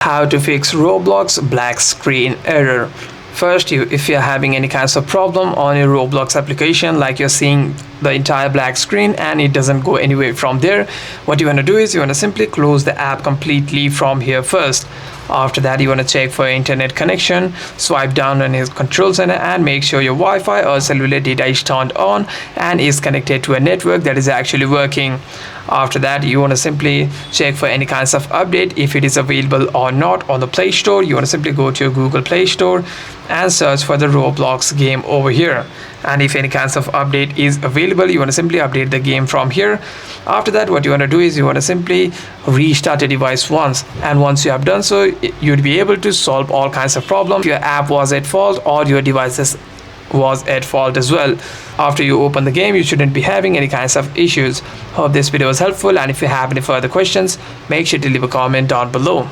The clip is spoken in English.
How to fix Roblox Black Screen Error. First, if you're having any kinds of problem on your Roblox application, like you're seeing the entire black screen and it doesn't go anywhere from there, what you want to do is you want to simply close the app completely from here first. After that, you want to check for internet connection, swipe down on your control center and make sure your Wi-Fi or cellular data is turned on and is connected to a network that is actually working. After that, you want to simply check for any kinds of update, if it is available or not on the Play Store. You want to simply go to your Google Play Store and search for the Roblox game over here. And if any kinds of update is available, you want to simply update the game from here. After that, what you want to do is you want to simply restart your device once, and once you have done so, you'd be able to solve all kinds of problems. Your app was at fault or your devices was at fault as well. After you open the game, you shouldn't be having any kinds of issues. Hope this video was helpful, and if you have any further questions, make sure to leave a comment down below.